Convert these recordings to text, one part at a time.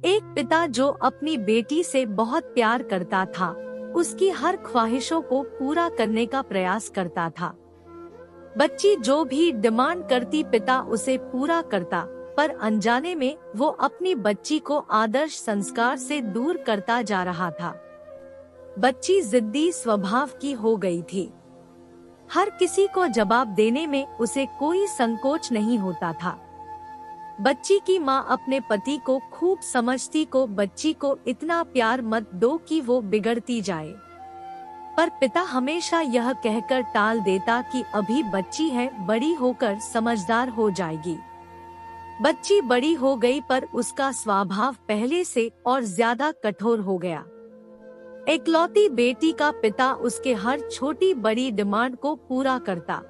एक पिता जो अपनी बेटी से बहुत प्यार करता था, उसकी हर ख्वाहिशों को पूरा करने का प्रयास करता था। बच्ची जो भी डिमांड करती पिता उसे पूरा करता, पर अनजाने में वो अपनी बच्ची को आदर्श संस्कार से दूर करता जा रहा था। बच्ची जिद्दी स्वभाव की हो गई थी। हर किसी को जवाब देने में उसे कोई संकोच नहीं होता था। बच्ची की माँ अपने पति को खूब समझती को बच्ची को इतना प्यार मत दो कि वो बिगड़ती जाए, पर पिता हमेशा यह कहकर टाल देता कि अभी बच्ची है, बड़ी होकर समझदार हो जाएगी। बच्ची बड़ी हो गई पर उसका स्वभाव पहले से और ज्यादा कठोर हो गया। इकलौती बेटी का पिता उसके हर छोटी बड़ी डिमांड को पूरा करता।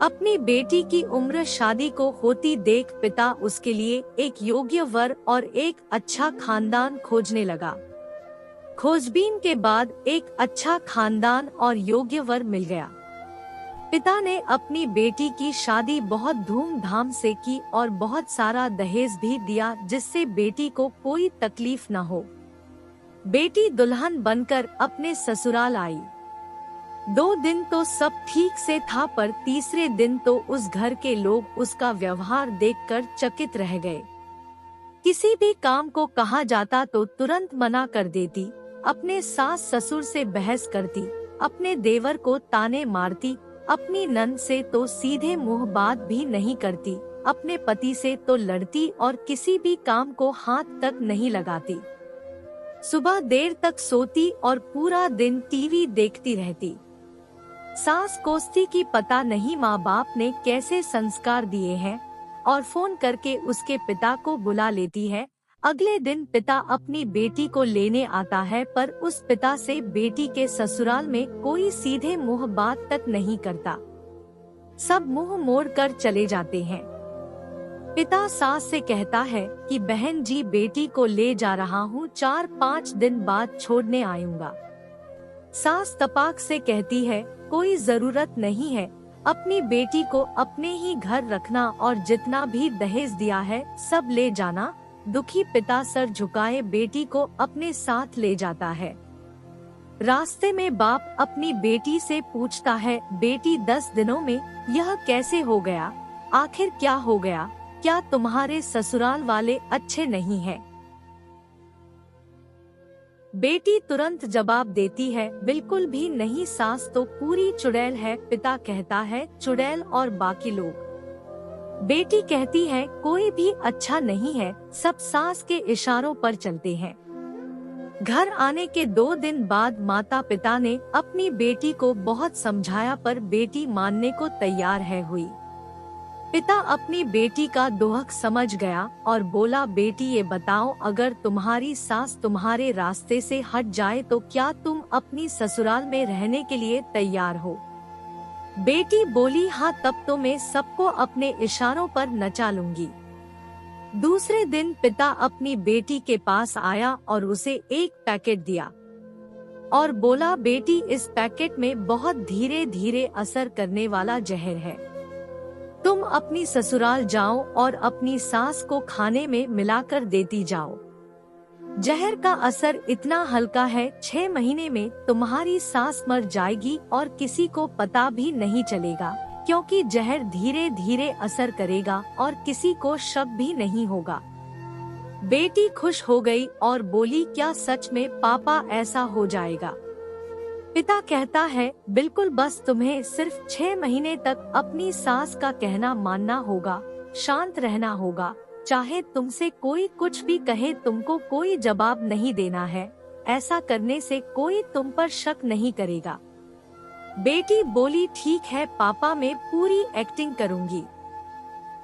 अपनी बेटी की उम्र शादी को होती देख पिता उसके लिए एक योग्य वर और एक अच्छा खानदान खोजने लगा। खोजबीन के बाद एक अच्छा खानदान और योग्य वर मिल गया। पिता ने अपनी बेटी की शादी बहुत धूमधाम से की और बहुत सारा दहेज भी दिया, जिससे बेटी को कोई तकलीफ न हो। बेटी दुल्हन बनकर अपने ससुराल आई। 2 दिन तो सब ठीक से था, पर तीसरे दिन तो उस घर के लोग उसका व्यवहार देखकर चकित रह गए। किसी भी काम को कहा जाता तो तुरंत मना कर देती, अपने सास ससुर से बहस करती, अपने देवर को ताने मारती, अपनी नंद से तो सीधे मुंह बात भी नहीं करती, अपने पति से तो लड़ती और किसी भी काम को हाथ तक नहीं लगाती। सुबह देर तक सोती और पूरा दिन टीवी देखती रहती। सास कोसती की पता नहीं माँ बाप ने कैसे संस्कार दिए हैं, और फोन करके उसके पिता को बुला लेती है। अगले दिन पिता अपनी बेटी को लेने आता है, पर उस पिता से बेटी के ससुराल में कोई सीधे मुंह बात तक नहीं करता। सब मुंह मोड़ कर चले जाते हैं। पिता सास से कहता है कि बहन जी, बेटी को ले जा रहा हूँ, 4-5 दिन बाद छोड़ने आऊंगा। सास तपाक से कहती है, कोई जरूरत नहीं है, अपनी बेटी को अपने ही घर रखना और जितना भी दहेज दिया है सब ले जाना। दुखी पिता सर झुकाए बेटी को अपने साथ ले जाता है। रास्ते में बाप अपनी बेटी से पूछता है, बेटी 10 दिनों में यह कैसे हो गया? आखिर क्या हो गया? क्या तुम्हारे ससुराल वाले अच्छे नहीं हैं? बेटी तुरंत जवाब देती है, बिल्कुल भी नहीं सास तो पूरी चुड़ैल है। पिता कहता है, चुड़ैल और बाकी लोग? बेटी कहती है, कोई भी अच्छा नहीं है, सब सास के इशारों पर चलते हैं। घर आने के 2 दिन बाद माता पिता ने अपनी बेटी को बहुत समझाया, पर बेटी मानने को तैयार है हुई। पिता अपनी बेटी का दुख समझ गया और बोला, बेटी ये बताओ, अगर तुम्हारी सास तुम्हारे रास्ते से हट जाए तो क्या तुम अपनी ससुराल में रहने के लिए तैयार हो? बेटी बोली, हाँ, तब तो मैं सबको अपने इशारों पर नचा लूंगी। दूसरे दिन पिता अपनी बेटी के पास आया और उसे एक पैकेट दिया और बोला, बेटी इस पैकेट में बहुत धीरे धीरे असर करने वाला जहर है। तुम अपनी ससुराल जाओ और अपनी सास को खाने में मिलाकर देती जाओ। जहर का असर इतना हल्का है, 6 महीने में तुम्हारी सास मर जाएगी और किसी को पता भी नहीं चलेगा, क्योंकि जहर धीरे धीरे असर करेगा और किसी को शक भी नहीं होगा। बेटी खुश हो गई और बोली, क्या सच में पापा ऐसा हो जाएगा? पिता कहता है, बिल्कुल, बस तुम्हें सिर्फ 6 महीने तक अपनी सास का कहना मानना होगा, शांत रहना होगा, चाहे तुमसे कोई कुछ भी कहे तुमको कोई जवाब नहीं देना है। ऐसा करने से कोई तुम पर शक नहीं करेगा। बेटी बोली, ठीक है पापा, मैं पूरी एक्टिंग करूंगी।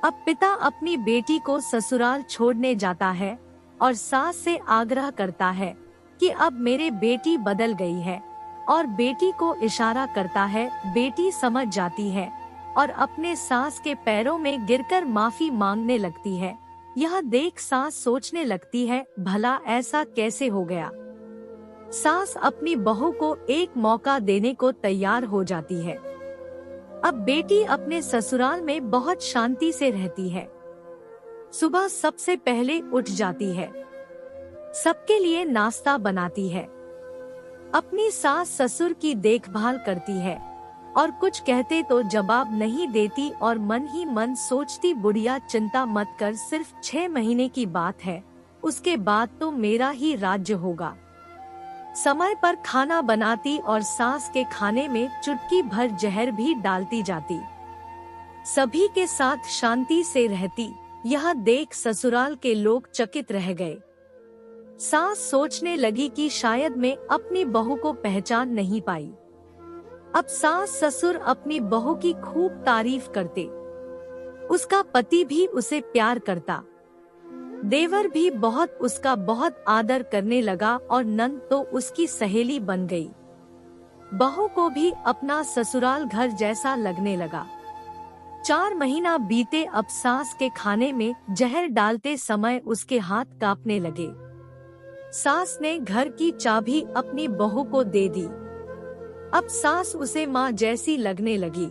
अब पिता अपनी बेटी को ससुराल छोड़ने जाता है और सास से आग्रह करता है कि अब मेरे बेटी बदल गई है, और बेटी को इशारा करता है। बेटी समझ जाती है और अपने सास के पैरों में गिरकर माफी मांगने लगती है। यह देख सास सोचने लगती है, भला ऐसा कैसे हो गया? सास अपनी बहू को एक मौका देने को तैयार हो जाती है। अब बेटी अपने ससुराल में बहुत शांति से रहती है। सुबह सबसे पहले उठ जाती है, सबके लिए नाश्ता बनाती है, अपनी सास ससुर की देखभाल करती है और कुछ कहते तो जवाब नहीं देती और मन ही मन सोचती बुढ़िया चिंता मत कर, सिर्फ 6 महीने की बात है, उसके बाद तो मेरा ही राज्य होगा। समय पर खाना बनाती और सास के खाने में चुटकी भर जहर भी डालती जाती। सभी के साथ शांति से रहती। यह देख ससुराल के लोग चकित रह गए। सास सोचने लगी कि शायद मैं अपनी बहू को पहचान नहीं पाई। अब सास ससुर अपनी बहू की खूब तारीफ करते। उसका पति भी उसे प्यार करता, देवर भी उसका बहुत आदर करने लगा और नंद तो उसकी सहेली बन गई। बहू को भी अपना ससुराल घर जैसा लगने लगा। 4 महीना बीते। अब सास के खाने में जहर डालते समय उसके हाथ कांपने लगे। सास ने घर की चाबी अपनी बहू को दे दी। अब सास उसे माँ जैसी लगने लगी।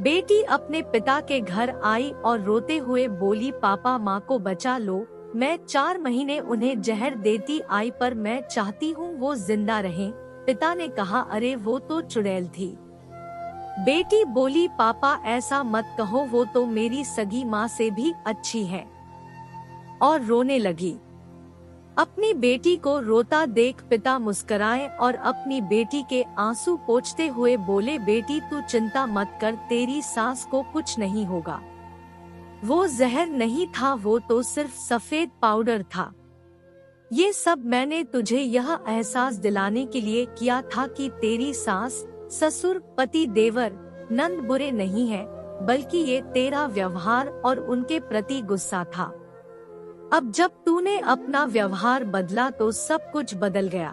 बेटी अपने पिता के घर आई और रोते हुए बोली, पापा माँ को बचा लो, मैं 4 महीने उन्हें जहर देती आई पर मैं चाहती हूँ वो जिंदा रहें। पिता ने कहा, अरे वो तो चुड़ैल थी। बेटी बोली, पापा ऐसा मत कहो, वो तो मेरी सगी माँ से भी अच्छी है, और रोने लगी। अपनी बेटी को रोता देख पिता मुस्कुराए और अपनी बेटी के आंसू पोंछते हुए बोले, बेटी तू चिंता मत कर, तेरी सास को कुछ नहीं होगा। वो जहर नहीं था, वो तो सिर्फ सफेद पाउडर था। ये सब मैंने तुझे यह एहसास दिलाने के लिए किया था कि तेरी सास ससुर पति देवर नंद बुरे नहीं है, बल्कि ये तेरा व्यवहार और उनके प्रति गुस्सा था। अब जब तूने अपना व्यवहार बदला तो सब कुछ बदल गया।